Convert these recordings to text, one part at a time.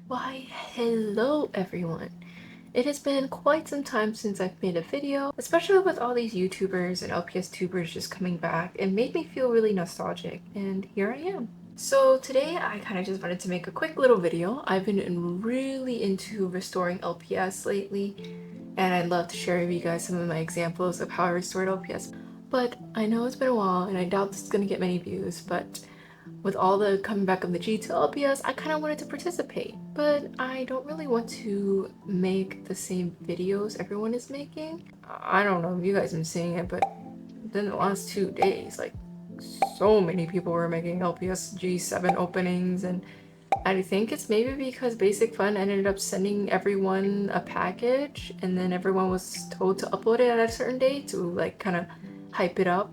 Why, hello everyone! It has been quite some time since I've made a video, especially with all these YouTubers and LPS tubers just coming back. It made me feel really nostalgic, and here I am. So today I kind of just wanted to make a quick little video. I've been really into restoring LPS lately, and I'd love to share with you guys some of my examples of how I restored LPS. But I know it's been a while, and I doubt this is going to get many views, but with all the coming back of the G2 LPS, I kind of wanted to participate, but I don't really want to make the same videos everyone is making. I don't know if you guys have been seeing it, but then the last 2 days, like, so many people were making LPS G7 openings, and I think it's maybe because Basic Fun ended up sending everyone a package, and then everyone was told to upload it at a certain date to, like, kind of hype it up.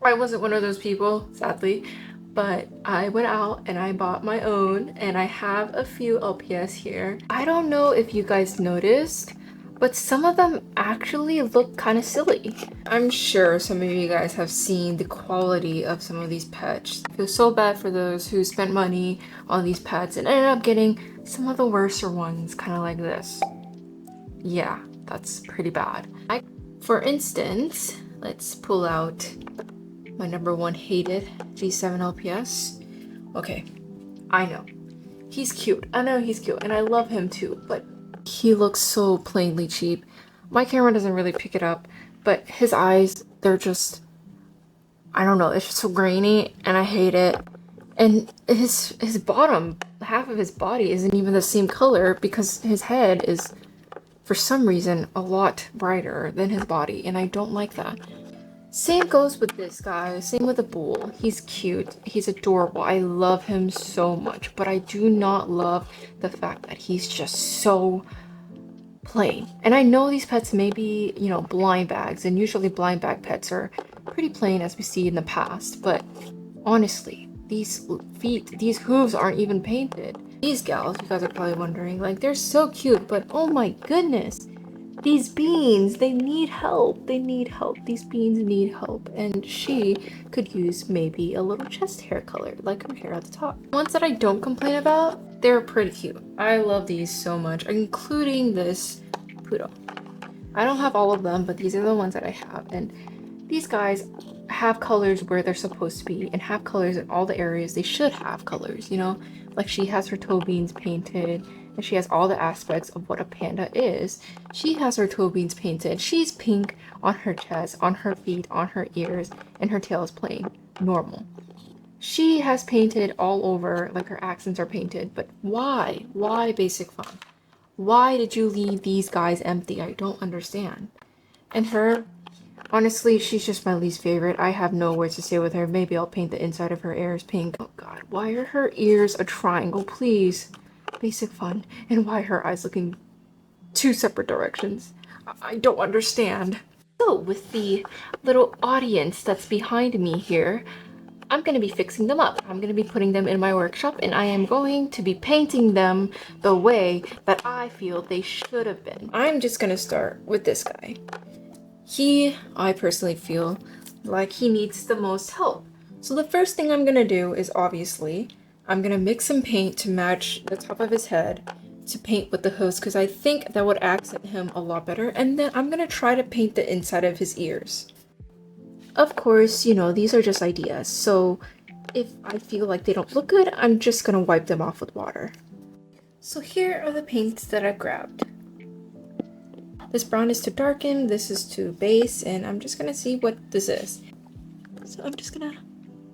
I wasn't one of those people, sadly, but I went out and I bought my own, and I have a few LPS here. I don't know if you guys noticed, but some of them actually look kind of silly. I'm sure some of you guys have seen the quality of some of these pets. I feel so bad for those who spent money on these pets and ended up getting some of the worser ones, kind of like this. Yeah, that's pretty bad. For instance, let's pull out my number one hated G7 LPS. Okay, I know. He's cute. I know he's cute, and I love him too, but he looks so plainly cheap. My camera doesn't really pick it up, but his eyes, they're just, I don't know, it's just so grainy, and I hate it. And his bottom, half of his body isn't even the same color because his head is, for some reason, a lot brighter than his body, and I don't like that. Same goes with this guy, same with the bull. He's cute, he's adorable, I love him so much, but I do not love the fact that he's just so plain. And I know these pets may be, you know, blind bags, and usually blind bag pets are pretty plain as we see in the past, but honestly, these feet, these hooves aren't even painted. These gals, you guys are probably wondering, like, they're so cute, but oh my goodness, these beans, they need help. They need help. These beans need help. And she could use maybe a little chest hair color, like her hair at the top. Ones that I don't complain about, they're pretty cute. I love these so much, including this poodle. I don't have all of them, but these are the ones that I have. And these guys have colors where they're supposed to be and have colors in all the areas they should have colors, you know? Like she has her toe beans painted, and she has all the aspects of what a panda is. She has her toe beans painted. She's pink on her chest, on her feet, on her ears, and her tail is plain, normal. She has painted all over, like her accents are painted, but why? Why Basic Fun? Why did you leave these guys empty? I don't understand. And her, honestly, she's just my least favorite. I have no words to say with her. Maybe I'll paint the inside of her ears pink. Oh god, why are her ears a triangle, please? Basic Fun. And why are her eyes looking two separate directions? I don't understand. So, with the little audience that's behind me here, I'm going to be fixing them up. I'm going to be putting them in my workshop, and I am going to be painting them the way that I feel they should have been. I'm just going to start with this guy. I personally feel like he needs the most help. So the first thing I'm going to do is, obviously, I'm going to mix some paint to match the top of his head to paint with the hooves, because I think that would accent him a lot better. And then I'm going to try to paint the inside of his ears. Of course, you know, these are just ideas, so if I feel like they don't look good, I'm just going to wipe them off with water. So here are the paints that I grabbed. This brown is to darken, this is to base, and I'm just gonna see what this is. So I'm just gonna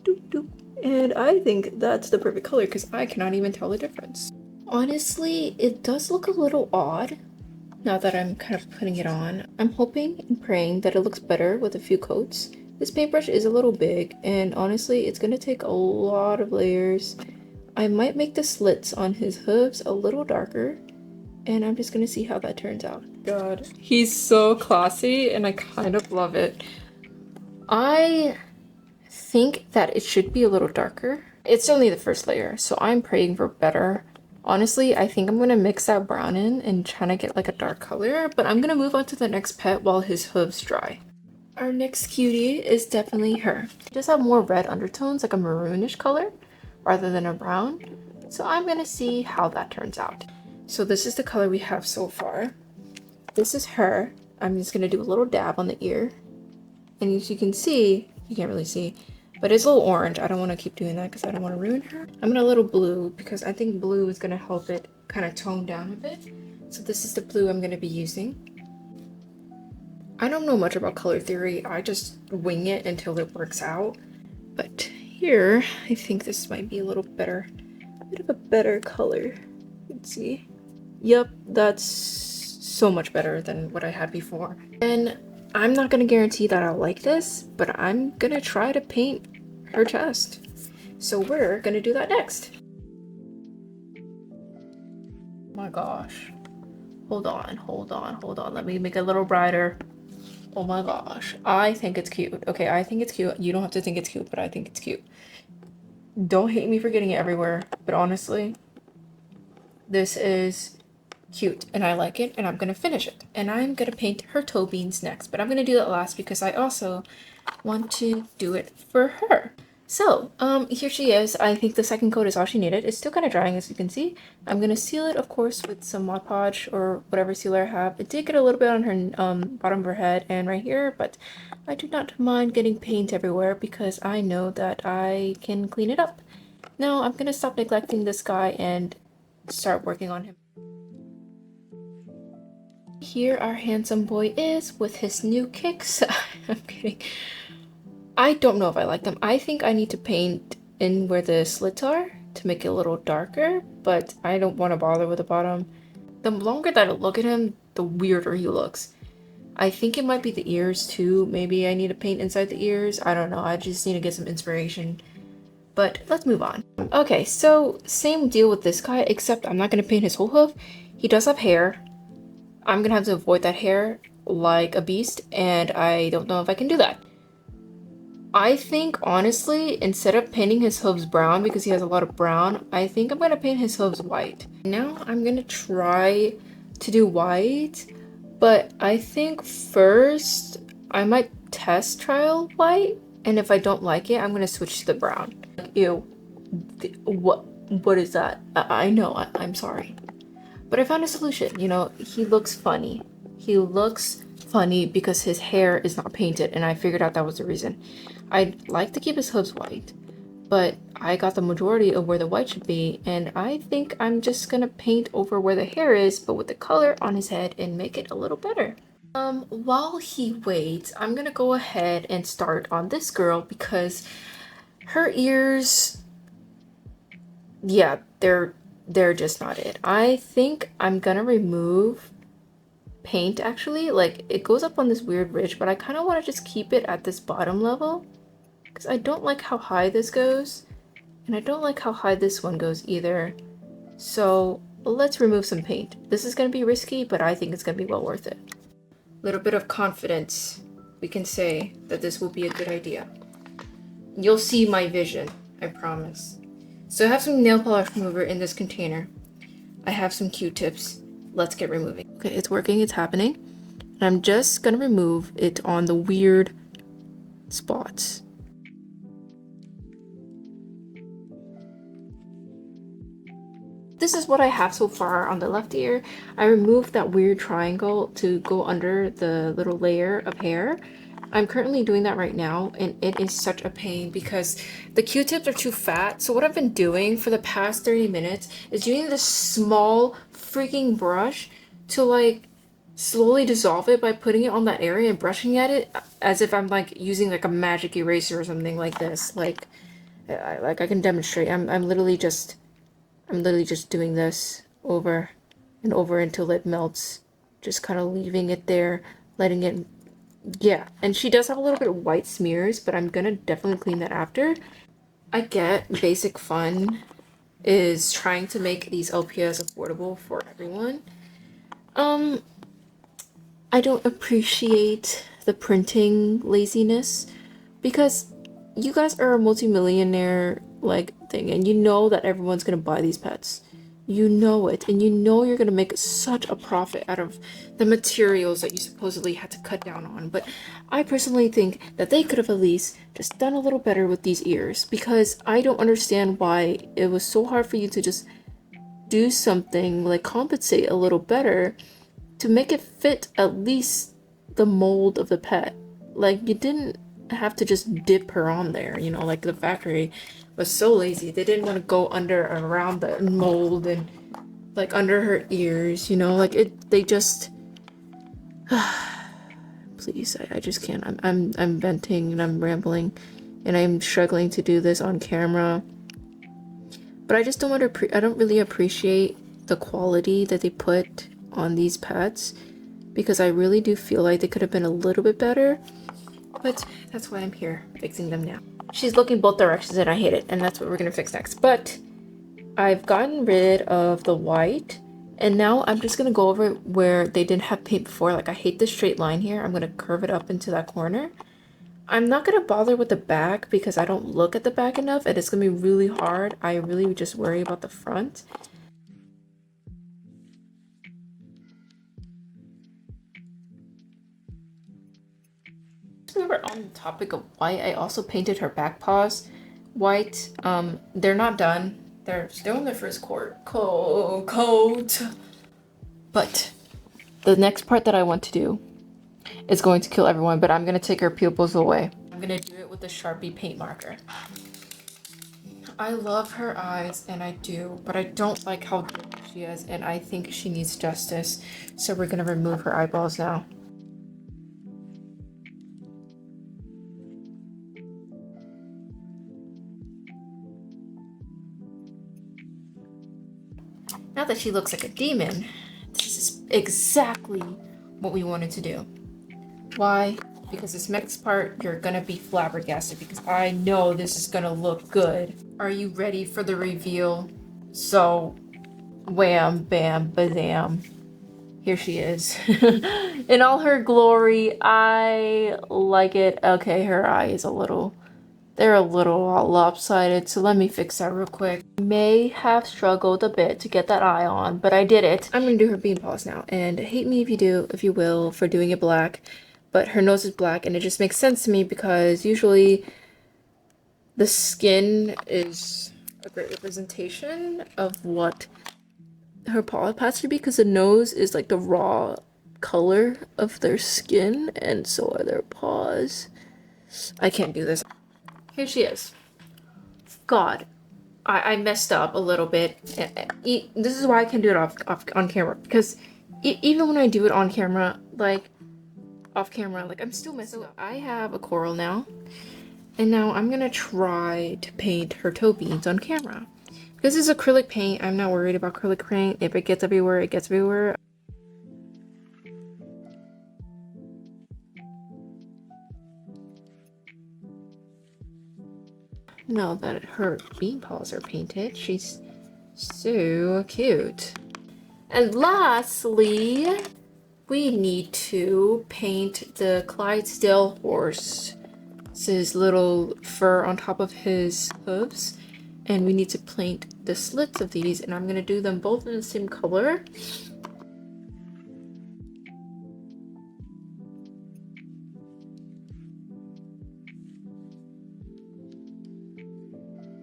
doop. And I think that's the perfect color because I cannot even tell the difference. Honestly, it does look a little odd now that I'm kind of putting it on. I'm hoping and praying that it looks better with a few coats. This paintbrush is a little big, and honestly, it's gonna take a lot of layers. I might make the slits on his hooves a little darker, and I'm just gonna see how that turns out. God, he's so classy, and I kind of love it. I think that it should be a little darker. It's only the first layer, so I'm praying for better. Honestly, I think I'm gonna mix that brown in and try to get like a dark color, but I'm gonna move on to the next pet while his hooves dry. Our next cutie is definitely her. She does have more red undertones, like a maroonish color, rather than a brown. So I'm gonna see how that turns out. So this is the color we have so far. This is her. I'm just gonna do a little dab on the ear. And as you can see, you can't really see, but it's a little orange. I don't want to keep doing that because I don't want to ruin her. I'm gonna a little blue because I think blue is gonna help it kind of tone down a bit. So this is the blue I'm gonna be using. I don't know much about color theory. I just wing it until it works out. But here, I think this might be a little better. A bit of a better color. Let's see. Yep, that's so much better than what I had before. And I'm not gonna guarantee that I'll like this, but I'm gonna try to paint her chest. So we're gonna do that next. Oh my gosh. Hold on. Let me make it a little brighter. Oh my gosh. I think it's cute. Okay, I think it's cute. You don't have to think it's cute, but I think it's cute. Don't hate me for getting it everywhere, but honestly, this is cute and I like it, and I'm gonna finish it. And I'm gonna paint her toe beans next, but I'm gonna do that last because I also want to do it for her. So here she is. I think the second coat is all she needed. It's still kind of drying, as you can see. I'm gonna seal it, of course, with some Mod Podge or whatever sealer I have. It did get a little bit on her bottom of her head and right here, but I do not mind getting paint everywhere because I know that I can clean it up. Now I'm gonna stop neglecting this guy and start working on him. Here our handsome boy is with his new kicks. I'm kidding. I don't know if I like them. I think I need to paint in where the slits are to make it a little darker, but I don't want to bother with the bottom. The longer that I look at him, the weirder he looks. I think it might be the ears too. Maybe I need to paint inside the ears. I don't know. I just need to get some inspiration. But let's move on. Okay, so same deal with this guy, except I'm not going to paint his whole hoof. He does have hair. I'm going to have to avoid that hair like a beast, and I don't know if I can do that. I think, honestly, instead of painting his hooves brown because he has a lot of brown, I think I'm going to paint his hooves white. Now I'm going to try to do white, but I think first I might test trial white, and if I don't like it, I'm going to switch to the brown. Ew, what is that? I know, I'm sorry. But I found a solution. You know, he looks funny. He looks funny because his hair is not painted, and I figured out that was the reason. I'd like to keep his hooves white, but I got the majority of where the white should be, and I think I'm just gonna paint over where the hair is, but with the color on his head and make it a little better. While he waits, I'm gonna go ahead and start on this girl because her ears, yeah, they're just not it. I think I'm gonna remove paint actually. Like, it goes up on this weird ridge, but I kind of want to just keep it at this bottom level because I don't like how high this goes, and I don't like how high this one goes either. So let's remove some paint. This is going to be risky, but I think it's going to be well worth it. Little bit of confidence. We can say that this will be a good idea. You'll see my vision, I promise. So I have some nail polish remover in this container. I have some Q-tips. Let's get removing. Okay, it's working, it's happening. And I'm just gonna remove it on the weird spots. This is what I have so far on the left ear. I removed that weird triangle to go under the little layer of hair. I'm currently doing that right now, and it is such a pain because the Q-tips are too fat. So what I've been doing for the past 30 minutes is using this small freaking brush to like slowly dissolve it by putting it on that area and brushing at it as if I'm like using like a magic eraser or something like this. Like I can demonstrate. I'm literally just doing this over and over until it melts. Just kind of leaving it there, letting it. Yeah, and she does have a little bit of white smears, but I'm gonna definitely clean that after. I get basic fun is trying to make these LPS affordable for everyone. I don't appreciate the printing laziness because you guys are a multi-millionaire like thing, and you know that everyone's gonna buy these pets. You know it, and you know you're gonna make such a profit out of the materials that you supposedly had to cut down on. But I personally think that they could have at least just done a little better with these ears, because I don't understand why it was so hard for you to just do something, like compensate a little better to make it fit at least the mold of the pet. Like, you didn't have to just dip her on there, you know, like the factory was so lazy. They didn't want to go under around the mold and like under her ears, you know, like they just please, I just can't. I'm venting and I'm rambling and I'm struggling to do this on camera. But I just don't want to I don't really appreciate the quality that they put on these pets, because I really do feel like they could have been a little bit better. But that's why I'm here fixing them now. She's looking both directions and I hate it, and that's what we're gonna fix next. But I've gotten rid of the white, and now I'm just gonna go over where they didn't have paint before. Like, I hate this straight line here. I'm gonna curve it up into that corner. I'm not gonna bother with the back because I don't look at the back enough, and it's gonna be really hard. I really just worry about the front. Remember, on the topic of white, I also painted her back paws white. They're not done. They're still in their first coat. But the next part that I want to do is going to kill everyone, but I'm gonna take her pupils away. I'm gonna do it with a Sharpie paint marker. I love her eyes, and I do, but I don't like how dirty she is, and I think she needs justice. So we're gonna remove her eyeballs now. Now that she looks like a demon, this is exactly what we wanted to do. Why? Because this next part, you're gonna be flabbergasted, because I know this is gonna look good. Are you ready for the reveal? So, wham, bam, bazam. Here she is. In all her glory. I like it. Okay, her eye is they're a little lopsided, so let me fix that real quick. May have struggled a bit to get that eye on, but I did it. I'm gonna do her bean paws now, and hate me if you do, if you will, for doing it black, but her nose is black, and it just makes sense to me because usually the skin is a great representation of what her paw has to be, because the nose is like the raw color of their skin, and so are their paws. I can't do this. Here she is. God, I messed up a little bit. This is why I can do it off on camera, because even when I do it on camera, like off camera, like I'm still messing up. I have a coral now, and now I'm gonna try to paint her toe beans on camera. This is acrylic paint. I'm not worried about acrylic paint. If it gets everywhere, it gets everywhere. Now that her bean paws are painted, she's so cute. And lastly, we need to paint the Clydesdale horse's little fur on top of his hooves. And we need to paint the slits of these, and I'm gonna do them both in the same color.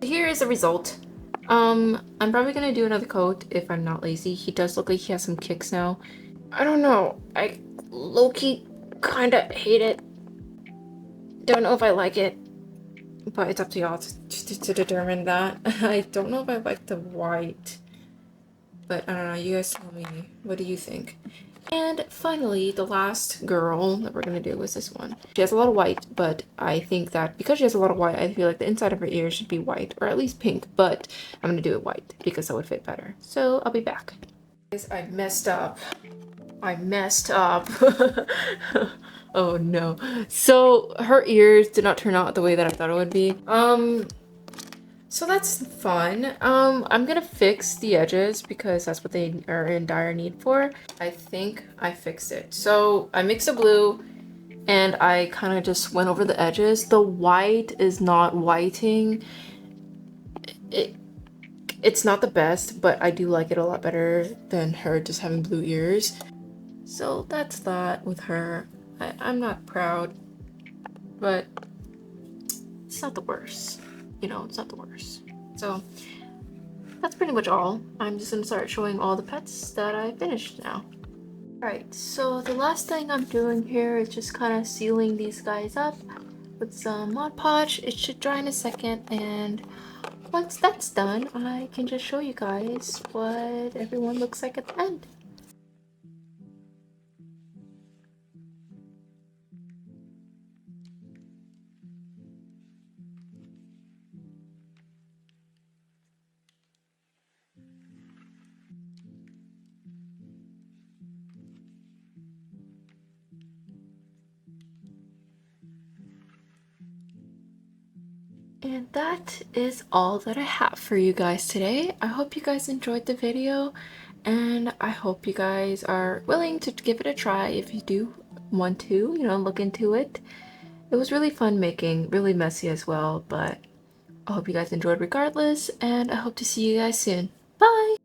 Here is the result. I'm probably gonna do another coat if I'm not lazy. He does look like he has some kicks now. I don't know. I low-key kinda hate it. Don't know if I like it, but it's up to y'all to determine that. I don't know if I like the white, but I don't know. You guys tell me. What do you think? And finally, the last girl that we're gonna do is this one. She has a lot of white, but I think that because she has a lot of white, I feel like the inside of her ear should be white, or at least pink, but I'm gonna do it white because that would fit better. So I'll be back. Guys, I messed up. I messed up. Oh no. So her ears did not turn out the way that I thought it would be. So that's fun. I'm gonna fix the edges because that's what they are in dire need for. I think I fixed it. So I mixed the blue and I kind of just went over the edges. The white is not whiting. It's not the best, but I do like it a lot better than her just having blue ears. So that's that with her. I'm not proud, but it's not the worst. You know, it's not the worst. So that's pretty much all. I'm just gonna start showing all the pets that I finished now. Alright, so the last thing I'm doing here is just kind of sealing these guys up with some Mod Podge. It should dry in a second, and once that's done, I can just show you guys what everyone looks like at the end. And that is all that I have for you guys today. I hope you guys enjoyed the video, and I hope you guys are willing to give it a try if you do want to, you know, look into it. It was really fun making, really messy as well, but I hope you guys enjoyed regardless, and I hope to see you guys soon. Bye!